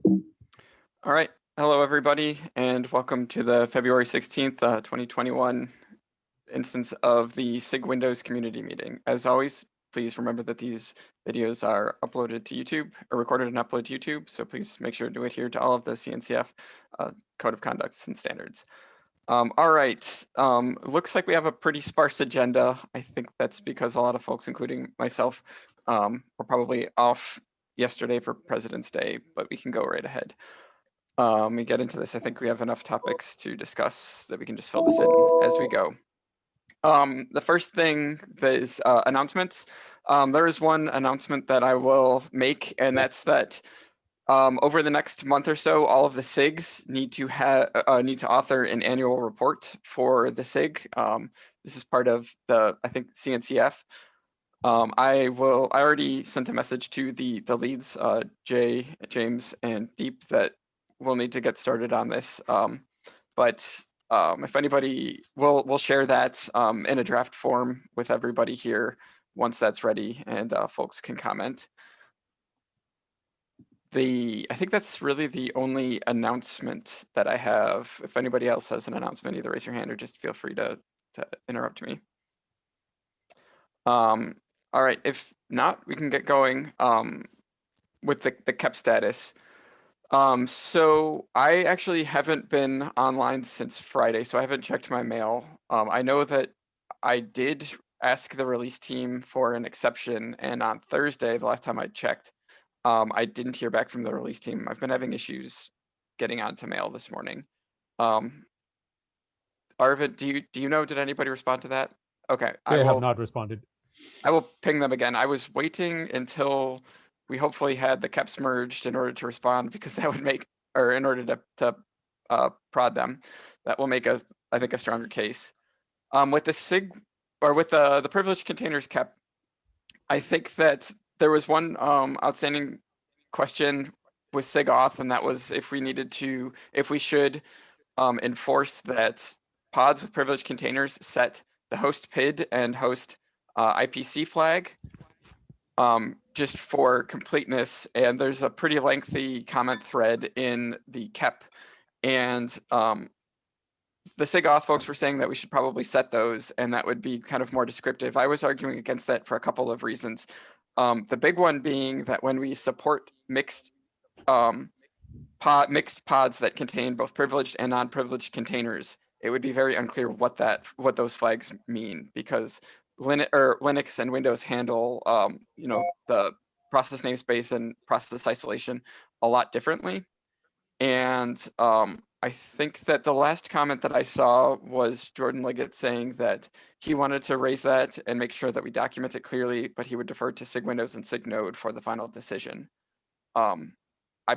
All right. Hello, everybody, and welcome to the February 16th, 2021 instance of the SIG Windows community meeting. As always, please remember that these videos are uploaded to YouTube or recorded and uploaded to YouTube. So please make sure to adhere to all of the CNCF code of conducts and standards. All right. Looks like we have a pretty sparse agenda. I think that's because a lot of folks, including myself, were probably off yesterday for President's Day, but we can go right ahead. We get into this. I think we have enough topics to discuss that we can just fill this in as we go. The first thing is announcements. There is one announcement that I will make, and that's that over the next month or so, all of the SIGs need to author an annual report for the SIG. This is part of the, I think, CNCF. I already sent a message to the leads, Jay, James, and Deep, that we'll need to get started on this. But if anybody, we'll share that in a draft form with everybody here once that's ready, and folks can comment. I think that's really the only announcement that I have. If anybody else has an announcement, either raise your hand or just feel free to interrupt me. All right, if not, we can get going with the KEP status. So I actually haven't been online since Friday, so I haven't checked my mail. I know that I did ask the release team for an exception, and on Thursday, the last time I checked, I didn't hear back from the release team. I've been having issues getting onto mail this morning. Arvid, do you know, did anybody respond to that? Okay. They have not responded. I will ping them again. I was waiting until we hopefully had the KEPs merged in order to respond, because that would make, or in order to prod them, that will make us, I think, a stronger case. With the SIG, or with the privileged containers KEP, I think that there was one outstanding question with SIG auth, and that was if we should enforce that pods with privileged containers set the host PID and host IPC flag, just for completeness. And there's a pretty lengthy comment thread in the KEP, and the SIG auth folks were saying that we should probably set those, and that would be kind of more descriptive. I was arguing against that for a couple of reasons. The big one being that when we support mixed pods that contain both privileged and non-privileged containers, it would be very unclear what those flags mean, because Linux and Windows handle the process namespace and process isolation a lot differently. And I think that the last comment that I saw was Jordan Liggett saying that he wanted to raise that and make sure that we document it clearly, but he would defer to SIG Windows and SIG Node for the final decision. I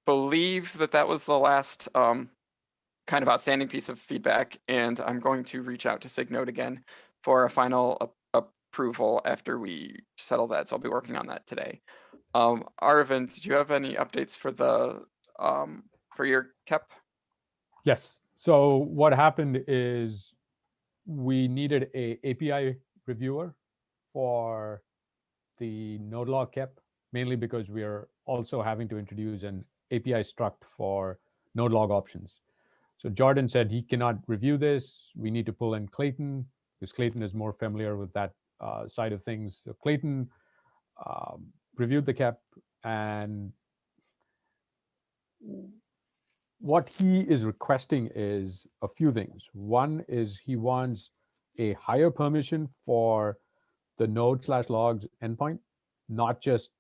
believe that was the last kind of outstanding piece of feedback, and I'm going to reach out to SIG Node again for a final approval after we settle that. So I'll be working on that today. Arvind, did you have any updates for your KEP? Yes. So what happened is we needed a API reviewer for the node-log KEP, mainly because we are also having to introduce an API struct for node-log options. So Jordan said he cannot review this. We need to pull in Clayton, because Clayton is more familiar with that side of things. So Clayton reviewed the KEP, and what he is requesting is a few things. One is he wants a higher permission for the node/logs endpoint, not just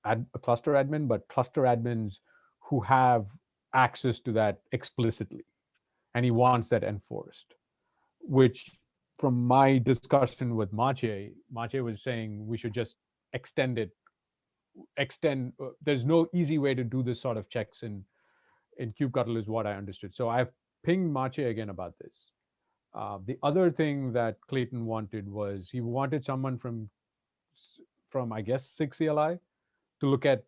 a cluster admin, but cluster admins who have access to that explicitly. And he wants that enforced, which from my discussion with Maciej was saying we should just extend. There's no easy way to do this sort of checks in kubectl, is what I understood. So I've pinged Maciej again about this. The other thing that Clayton wanted was he wanted someone from I guess SIG CLI to look at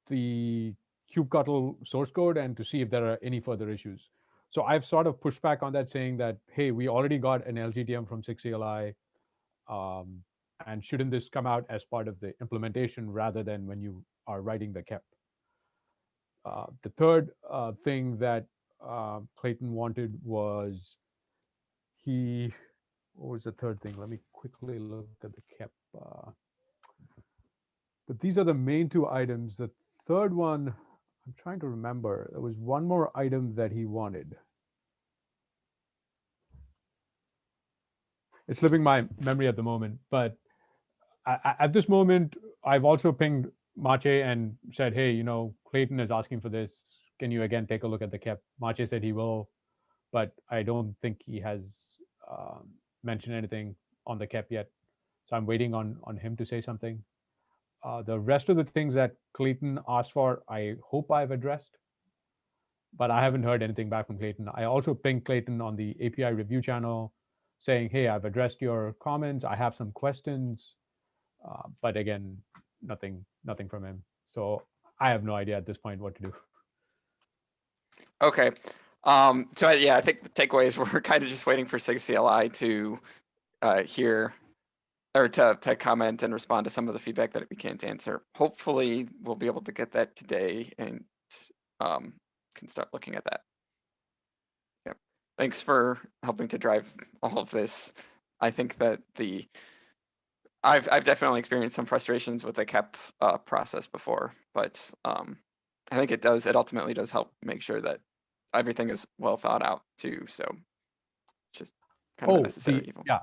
the kubectl source code and to see if there are any further issues. So I've sort of pushed back on that, saying that, hey, we already got an LGTM from SIG CLI, and shouldn't this come out as part of the implementation rather than when you are writing the KEP? The third thing that Clayton wanted was what was the third thing? Let me quickly look at the KEP. But these are the main two items. The third one, I'm trying to remember. There was one more item that he wanted. It's slipping my memory at the moment, but at this moment, I've also pinged Mache and said, hey, Clayton is asking for this. Can you again take a look at the KEP? Mache said he will, but I don't think he has mentioned anything on the KEP yet. So I'm waiting on him to say something. The rest of the things that Clayton asked for, I hope I've addressed, but I haven't heard anything back from Clayton. I also pinged Clayton on the API review channel saying, hey, I've addressed your comments. I have some questions. But again, nothing from him. So I have no idea at this point what to do. Okay. So yeah, I think the takeaway is we're kind of just waiting for SIG CLI to hear or to comment and respond to some of the feedback that we can't answer. Hopefully we'll be able to get that today and can start looking at that. Yep. Thanks for helping to drive all of this. I think that I've definitely experienced some frustrations with the KEP process before, but I think it ultimately does help make sure that everything is well thought out too. So it's just kind of a necessary evil. Yeah.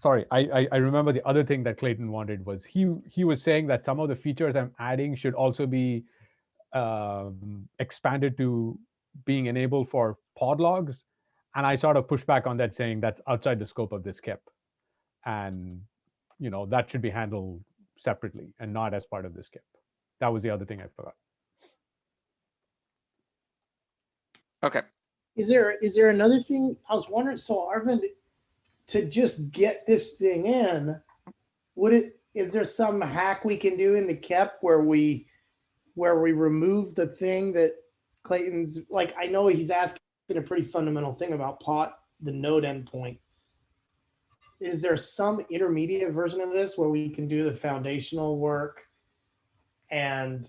Sorry, I remember the other thing that Clayton wanted was he was saying that some of the features I'm adding should also be expanded to being enabled for pod logs. And I sort of pushed back on that, saying that's outside the scope of this KEP. And that should be handled separately and not as part of this KEP. That was the other thing I forgot. Okay. Is there another thing? I was wondering, so Arvind, to just get this thing in, is there some hack we can do in the KEP where we remove the thing that Clayton's, like, I know he's asking a pretty fundamental thing about the node endpoint. Is there some intermediate version of this where we can do the foundational work and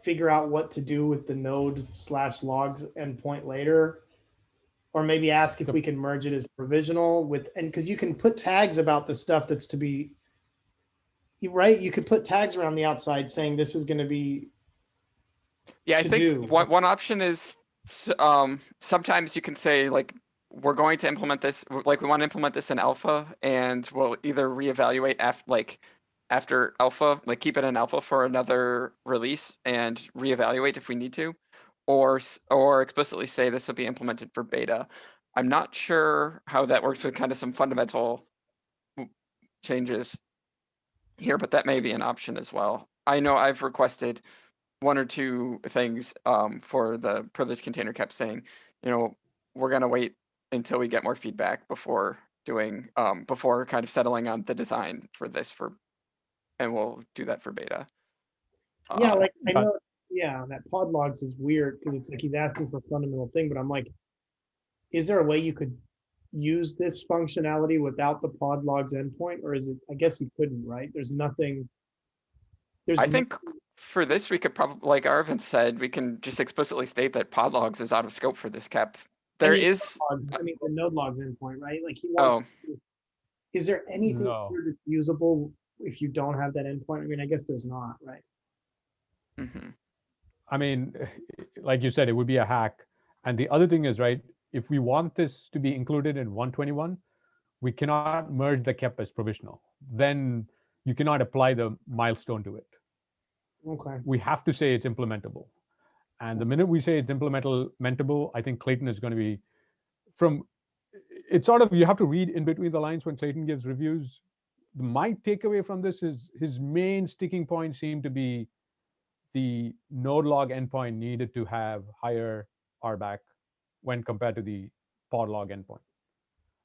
figure out what to do with the node/logs endpoint later? Or maybe ask if we can merge it as provisional and because you can put tags about the stuff that's to be, right? You could put tags around the outside saying this is going to be. Yeah, I think one option is sometimes you can say, like, we're going to implement this, like we want to implement this in alpha, and we'll either reevaluate after alpha, like keep it in alpha for another release and reevaluate if we need to, or explicitly say this will be implemented for beta. I'm not sure how that works with kind of some fundamental changes here, but that may be an option as well. I know I've requested one or two things for the privileged container KEP saying, we're going to wait until we get more feedback before doing, before kind of settling on the design for this and we'll do that for beta. Yeah, like I know, yeah, that pod logs is weird because it's like he's asking for a fundamental thing, but I'm like, is there a way you could use this functionality without the pod logs endpoint, or is it? I guess you couldn't, right? There's nothing. I think for this we could probably, like Arvind said, we can just explicitly state that pod logs is out of scope for this KEP. There is, the node logs endpoint, right? Like he wants. Is there anything that's usable if you don't have that endpoint? I mean, I guess there's not, right? Mm-hmm. I mean, like you said, it would be a hack. And the other thing is, right, if we want this to be included in 121, we cannot merge the KEP as provisional. Then you cannot apply the milestone to it. Okay. We have to say it's implementable. And the minute we say it's implementable, I think Clayton is going to be it's sort of, you have to read in between the lines when Clayton gives reviews. My takeaway from this is his main sticking point seemed to be the node log endpoint needed to have higher RBAC when compared to the pod log endpoint.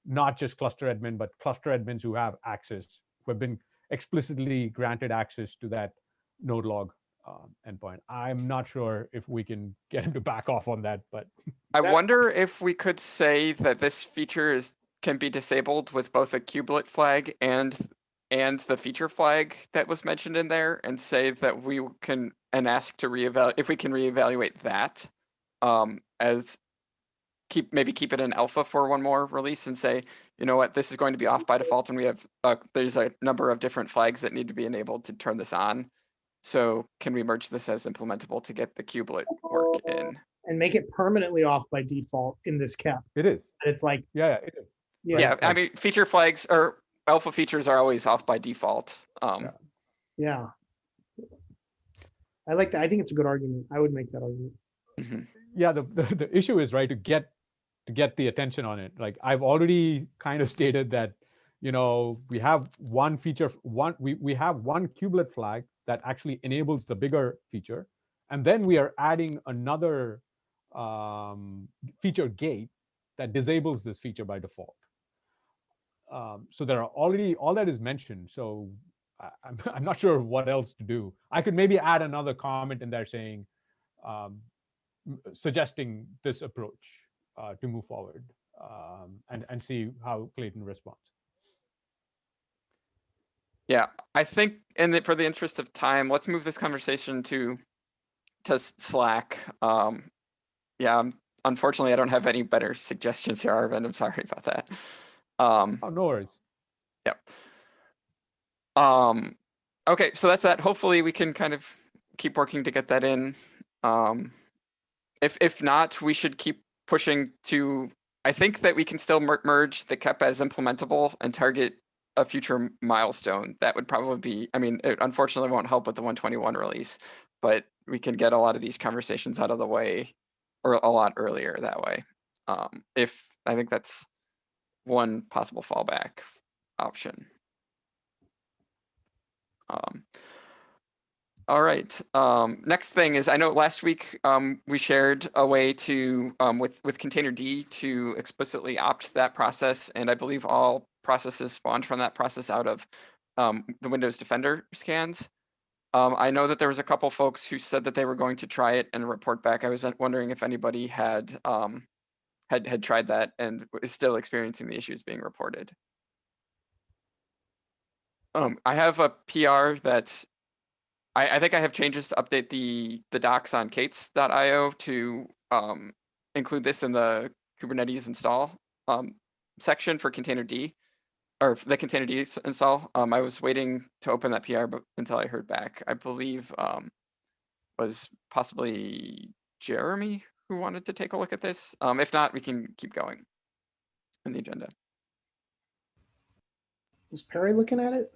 Not just cluster admin, but cluster admins who have access, who have been explicitly granted access to that node log endpoint. I'm not sure if we can get him to back off on that, but I wonder if we could say that this feature can be disabled with both a kubelet flag and and the feature flag that was mentioned in there and say that we can, and ask to reevaluate, if we can reevaluate that, as maybe keep it in alpha for one more release and say, you know what, this is going to be off by default, and we have, there's a number of different flags that need to be enabled to turn this on. So can we merge this as implementable to get the kubelet work in? And make it permanently off by default in this cap. It is. And it's like, Yeah, it is. yeah, Yeah, I mean, feature flags or alpha features are always off by default. yeah. I like that. I think it's a good argument. I would make that argument. Mhm. Yeah, the issue is, right, to get the attention on it. Like I've already kind of stated that, you know, we have one feature, we have one kubelet flag that actually enables the bigger feature, and then we are adding another feature gate that disables this feature by default. So there are already, all that is mentioned. So I'm not sure what else to do. I could maybe add another comment in there saying, suggesting this approach to move forward, and see how Clayton responds. Yeah, I think, for the interest of time, let's move this conversation to Slack. Yeah, unfortunately, I don't have any better suggestions here, Arvind. I'm sorry about that. Oh, no worries. Yep. Okay, so that's that. Hopefully, we can kind of keep working to get that in. If not, we should keep pushing to. I think that we can still merge the KEP as implementable and target a future milestone. That would probably be. I mean, it unfortunately won't help with the 121 release, but we can get a lot of these conversations out of the way, or a lot earlier that way. If I think that's one possible fallback option. All right. Next thing is, I know last week we shared a way to with Containerd to explicitly opt that process, and I believe all processes spawned from that process out of the Windows Defender scans. I know that there was a couple folks who said that they were going to try it and report back. I was wondering if anybody had tried that and is still experiencing the issues being reported. I have a PR that I think I have changes to update the docs on kates.io to include this in the Kubernetes install section for Containerd, or the Containerd install. I was waiting to open that PR but until I heard back. I believe was possibly Jeremy who wanted to take a look at this. If not, we can keep going in the agenda. Was Perry looking at it?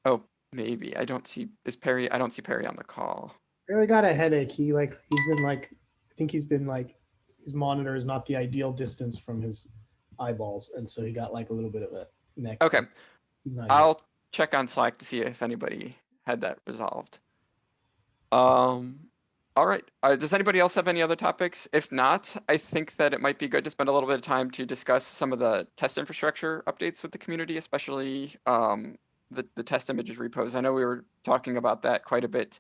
Oh, maybe. I don't see Perry on the call. Perry got a headache. He's been like, I think he's been like, his monitor is not the ideal distance from his eyeballs, and so he got like a little bit of a neck. Okay. He's not I'll check on Slack to see if anybody had that resolved. All right. Does anybody else have any other topics? If not, I think that it might be good to spend a little bit of time to discuss some of the test infrastructure updates with the community, especially the test images repos. I know we were talking about that quite a bit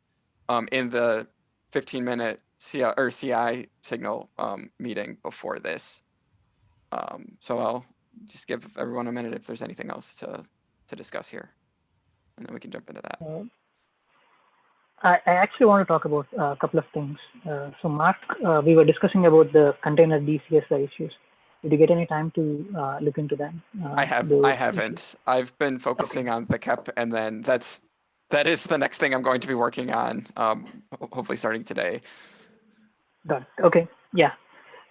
in the 15-minute CI signal meeting before this. So I'll just give everyone a minute if there's anything else to discuss here, and then we can jump into that. I actually want to talk about a couple of things. So Mark, we were discussing about the container DCSI issues. Did you get any time to look into that? I haven't. I've been focusing on the KEP, and then that is the next thing I'm going to be working on, hopefully starting today. Got it. Okay. Yeah.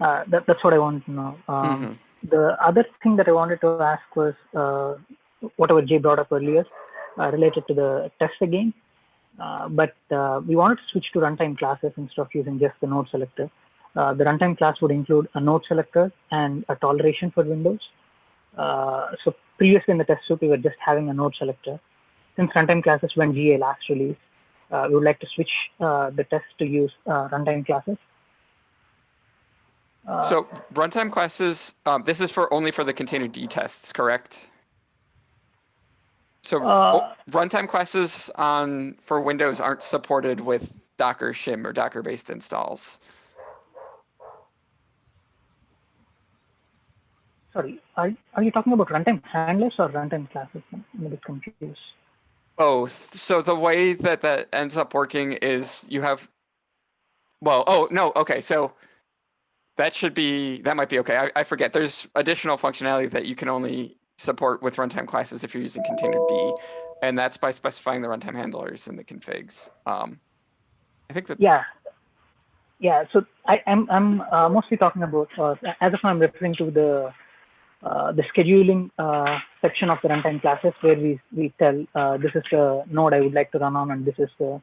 That's what I wanted to know. The other thing that I wanted to ask was whatever Jay brought up earlier related to the test again. But we wanted to switch to runtime classes instead of using just the node selector. The runtime class would include a node selector and a toleration for Windows. So previously in the test suite, we were just having a node selector. Since runtime classes went GA last release, we would like to switch the test to use runtime classes. So runtime classes, this is only for the Containerd tests, correct? So runtime classes for Windows aren't supported with Docker shim or Docker-based installs. Sorry, are you talking about runtime handlers or runtime classes? I'm a bit confused. Both. So the way that that ends up working is you have, well, oh, no, okay, so that might be okay. I forget. There's additional functionality that you can only support with runtime classes if you're using container D, and that's by specifying the runtime handlers in the configs. I think that. Yeah. So I'm mostly talking about, as of now, I'm referring to the scheduling section of the runtime classes where we tell this is the node I would like to run on, and this is the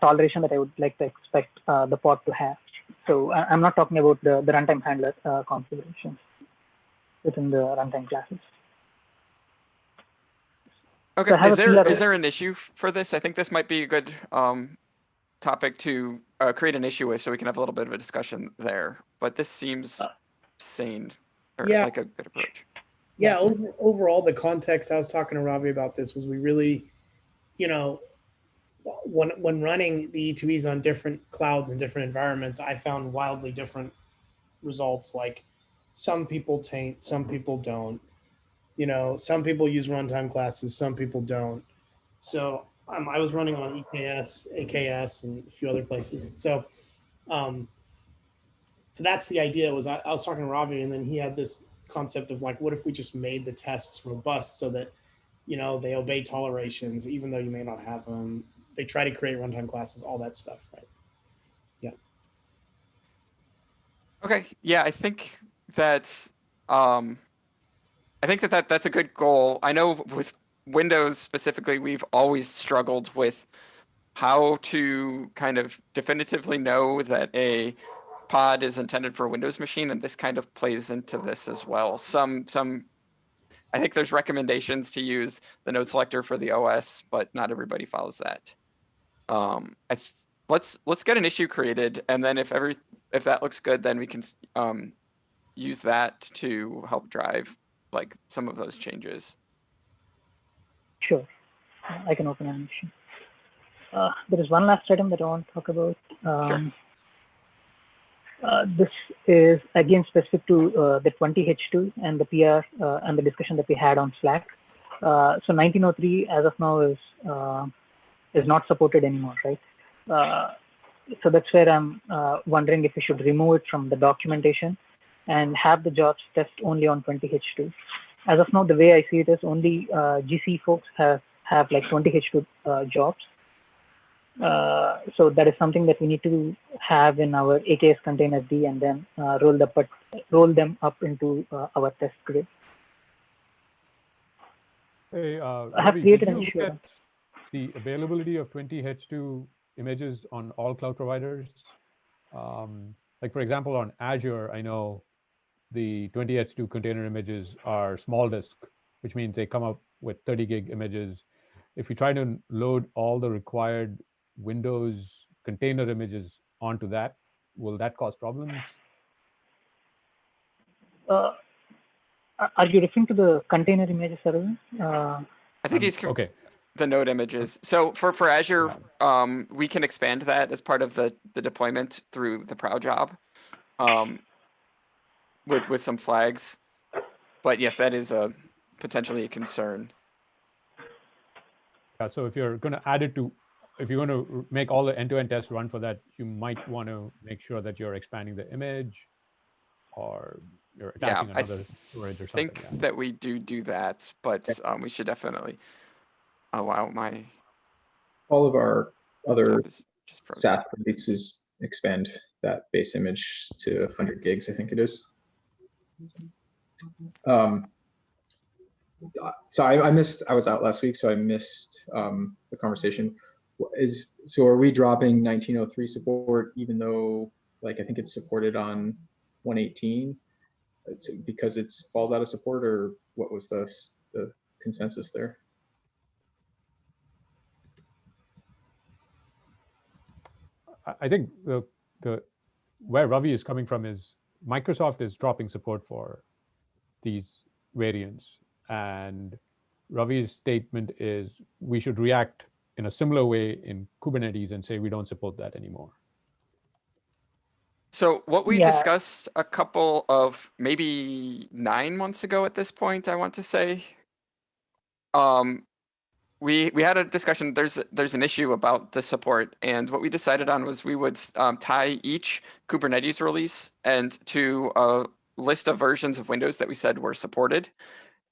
toleration that I would like to expect the pod to have. So I'm not talking about the runtime handler configurations within the runtime classes. Okay, So is there an issue for this? I think this might be a good topic to create an issue with, so we can have a little bit of a discussion there. But this seems sane, or like a good approach. Yeah, overall, the context I was talking to Ravi about this was we really, when running the E2Es on different clouds and different environments, I found wildly different results. Like some people taint, some people don't. Some people use runtime classes, some people don't. So I was running on EKS, AKS, and a few other places. So that's the idea. Was I was talking to Ravi, and then he had this concept of like, what if we just made the tests robust so that they obey tolerations even though you may not have them. They try to create runtime classes, all that stuff, right? Yeah. Okay. Yeah, I think that's that's a good goal. I know with Windows specifically, we've always struggled with how to kind of definitively know that a pod is intended for a Windows machine, and this kind of plays into this as well. I think there's recommendations to use the node selector for the OS, but not everybody follows that. Let's get an issue created, and then if that looks good, then we can use that to help drive like some of those changes. Sure, I can open an issue. There is one last item that I want to talk about. Sure. This is again specific to the 20H2 and the PR and the discussion that we had on Slack. So 1903 as of now is not supported anymore, right? So that's where I'm wondering if we should remove it from the documentation and have the jobs test only on 20H2. As of now, the way I see it is only GC folks have like 20H2 jobs. So that is something that we need to have in our AKS container D and then roll them up into our test grid. Hey, I have Ravi, created did an you issue. look at the availability of 20H2 images on all cloud providers? Like for example, on Azure, I know the 20H2 container images are small disk, which means they come up with 30 gig images. If you try to load all the required Windows container images onto that, will that cause problems? Are you referring to the container images service? I think he's okay. The node images. So for Azure, we can expand that as part of the deployment through the prow job, with some flags. But yes, that is potentially a concern. Yeah, so if you're going to add it to, if you're going to make all the end-to-end tests run for that, you might want to make sure that you're expanding the image, or you're attaching another storage or something. I think that we do that, but we should definitely allow all of our other SAP releases expand that base image to 100 gigs, I think it is. So I was out last week, so I missed the conversation. So are we dropping 1903 support, even though like I think it's supported on 118? It's because it falls out of support, or what was the consensus there? I think the where Ravi is coming from is Microsoft is dropping support for these variants, and Ravi's statement is we should react in a similar way in Kubernetes and say we don't support that anymore. So what we Yeah. discussed a couple of maybe 9 months ago at this point, I want to say, we had a discussion. There's an issue about the support, and what we decided on was we would tie each Kubernetes release and to a list of versions of Windows that we said were supported,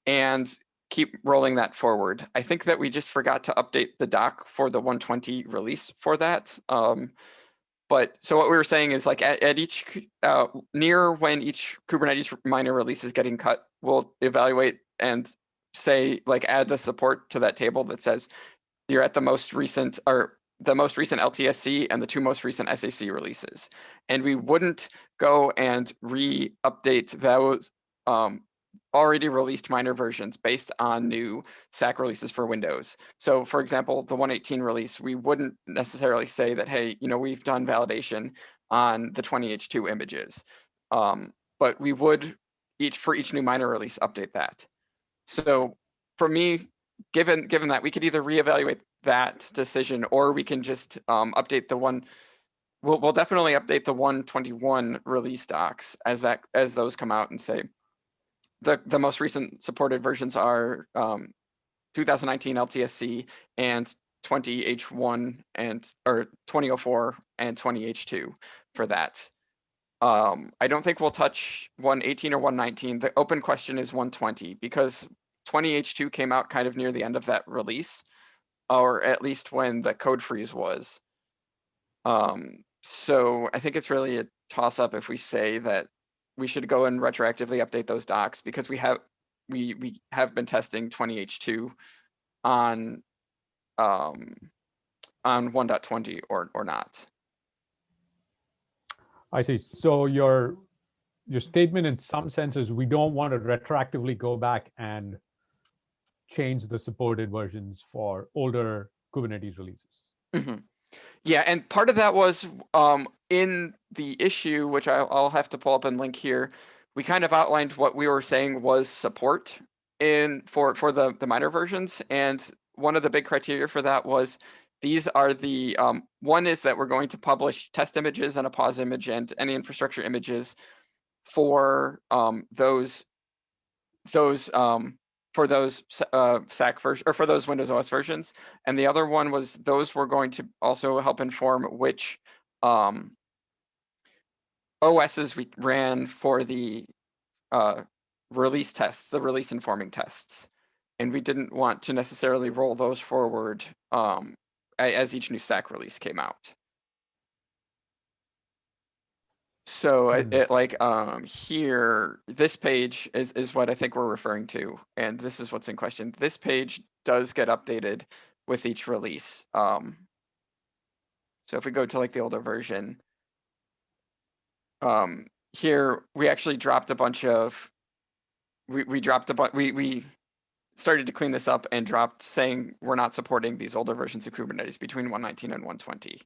and keep rolling that forward. I think that we just forgot to update the doc for the 120 release for that. But so what we were saying is like at each near when each Kubernetes minor release is getting cut, we'll evaluate and say like add the support to that table that says you're at the most recent or the most recent LTSC and the 2 most recent SAC releases. And we wouldn't go and re-update those already released minor versions based on new SAC releases for Windows. So for example, the 118 release, we wouldn't necessarily say that, hey, we've done validation on the 20H2 images. But we would for each new minor release update that. So for me, given that, we could either reevaluate that decision or we can just update the one. We'll definitely update the 121 release docs as those come out and say the most recent supported versions are 2019 LTSC and 20H1 or 2004 and 20H2 for that. I don't think we'll touch 118 or 119. The open question is 120 because 20H2 came out kind of near the end of that release, or at least when the code freeze was. So I think it's really a toss up if we say that we should go and retroactively update those docs because we have been testing 20H2 on 1.20 or not. I see. So your statement in some sense is we don't want to retroactively go back and change the supported versions for older Kubernetes releases. Mm-hmm. Yeah, and part of that was in the issue, which I'll have to pull up and link here. We kind of outlined what we were saying was support for the minor versions, and one of the big criteria for that was these are the one is that we're going to publish test images and a pause image and any infrastructure images for those SAC version or for those Windows OS versions, and the other one was those were going to also help inform which OSs we ran for the release tests, the release informing tests, and we didn't want to necessarily roll those forward as each new SAC release came out. So here, this page is what I think we're referring to, and this is what's in question. This page does get updated with each release. So if we go to like the older version, here we actually dropped a bunch of, we started to clean this up and dropped saying we're not supporting these older versions of Kubernetes between 119 and 120.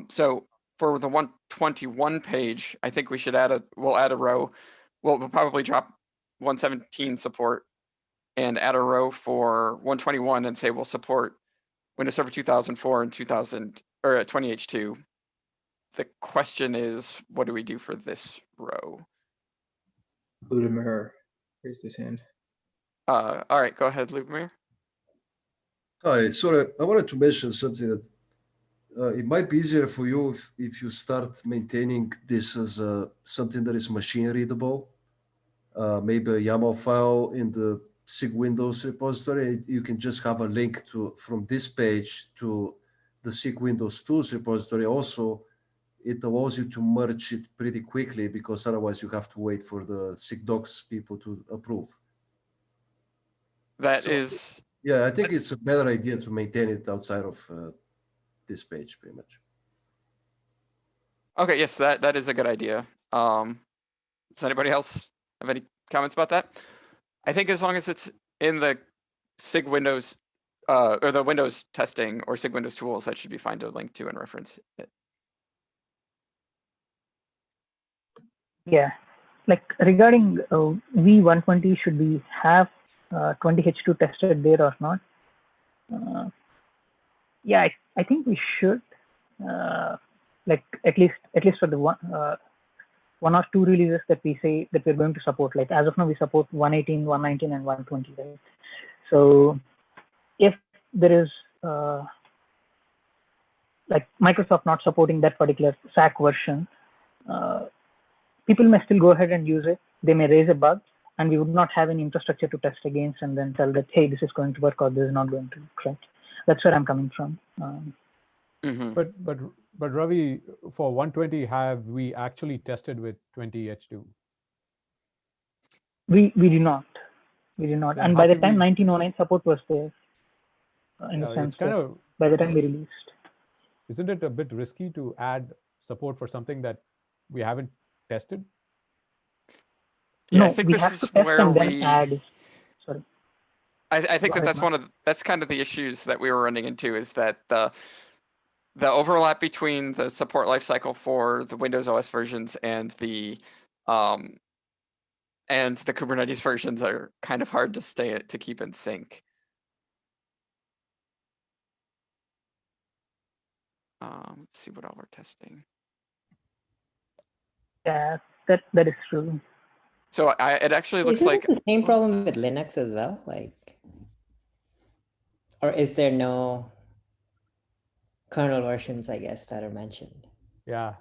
So for the 121 page, I think we should we'll add a row. We'll probably drop 117 support and add a row for 121 and say we'll support Windows Server 2004 and 20H2. The question is, what do we do for this row? Ludimir raised his hand. All right, go ahead, Lubomir. Hi, sorry, I wanted to mention something that it might be easier for you if you start maintaining this as something that is machine readable, maybe a YAML file in the SIG Windows repository. You can just have a link from this page to the SIG Windows tools repository. Also, it allows you to merge it pretty quickly because otherwise you have to wait for the SIG docs people to approve. Yeah, I think it's a better idea to maintain it outside of this page, pretty much. Okay, yes, that is a good idea. Does anybody else have any comments about that? I think as long as it's in the SIG Windows or the Windows testing or SIG Windows tools, that should be fine to link to and reference it. Yeah, like regarding V120, should we have 20H2 tested there or not? Yeah, I think we should. like at least for the one or two releases that we say that we're going to support. Like as of now, we support 118, 119, and 120, right? So if there is like Microsoft not supporting that particular SAC version, people may still go ahead and use it. They may raise a bug, and we would not have any infrastructure to test against and then tell that, hey, this is going to work or this is not going to work, right? That's where I'm coming from. But Ravi, for 120, have we actually tested with 20H2? We do not. Then And how by the can time we- 1909 support was there, in the sense it's kind that of, by the time we released. isn't it a bit risky to add support for something that we haven't tested? Yeah, No, I think we this have is to test where and then we. add. Sorry. I think Go that ahead, that's kind of the issues that we were running into, is that the overlap between the support lifecycle for the Windows OS versions and the Kubernetes versions are kind of hard to keep in sync. Let's see what all we're testing. Yeah, that is true. So it actually looks Isn't like it the same problem with Linux as well? Like, or is there no kernel versions, I guess, that are mentioned? Yeah.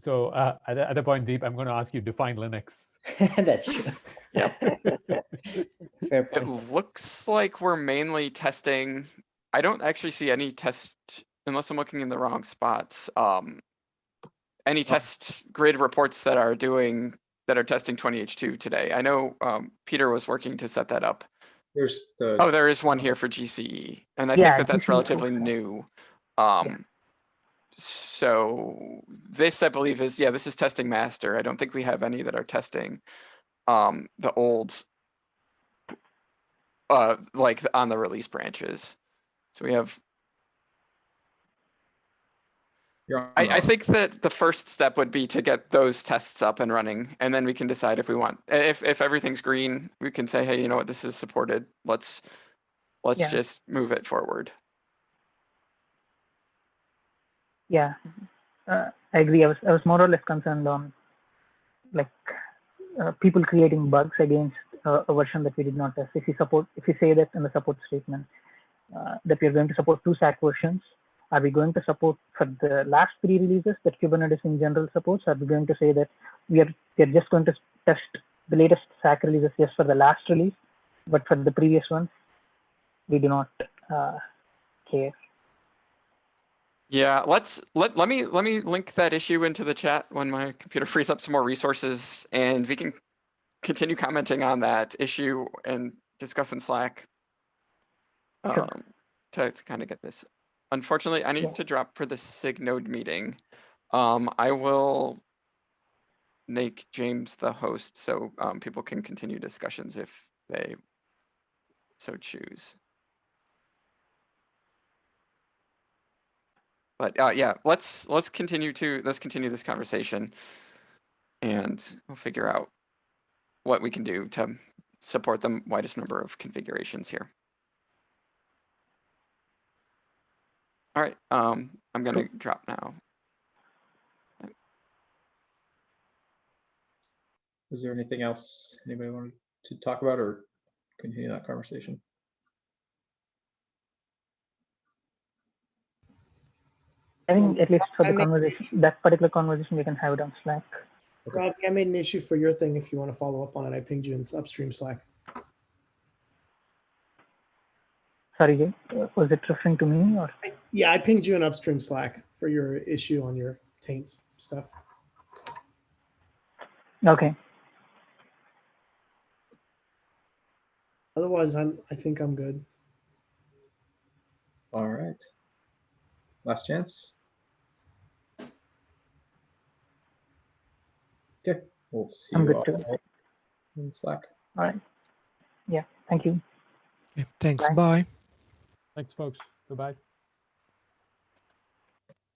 So at the point, Deep, I'm going to ask you define Linux. That's true. Yep. Fair It point. looks like we're mainly testing. I don't actually see any test, unless I'm looking in the wrong spots. Any test grid reports that are testing 20H2 today. I know Peter was working to set that up. There's the. Oh, there is one here for GCE, and I think Yeah, that's GCE relatively folks, new. Yeah. So this, I believe, this is testing master. I don't think we have any that are testing the old like on the release branches. So we have. I think that the first step would be to get those tests up and running, and then we can decide if we want, if everything's green, we can say, hey, you know what, this is supported. Let's Yeah. just move it forward. Yeah, I agree. I was more or less concerned on like people creating bugs against a version that we did not test. If you say that in the support statement that we are going to support 2 SAC versions, are we going to support for the last 3 releases that Kubernetes in general supports? Are we going to say that we are just going to test the latest SAC releases just for the last release, but for the previous ones, we do not care? Yeah, let me link that issue into the chat when my computer frees up some more resources, and we can continue commenting on that issue and discuss in Slack Sure. to kind of get this. Unfortunately, I need to drop for the SIG node meeting. I will make James the host so people can continue discussions if they so choose. But yeah, let's continue this conversation, and we'll figure out what we can do to support the widest number of configurations here. All right, I'm gonna drop now. Is there anything else anybody wanted to talk about or continue that conversation? I think at least for the conversation, that particular conversation, we can have it on Slack. Okay. Rob, I made an issue for your thing. If you want to follow up on it, I pinged you in upstream Slack. Sorry, Jay, was it referring to me or? Yeah, I pinged you in upstream Slack for your issue on your taints stuff. Okay. Otherwise, I think I'm good. All right. Last chance. Okay, we'll see I'm you good too. all in Slack. All right. Yeah, thank you. Okay, thanks. Bye. Bye. Thanks, folks. Goodbye.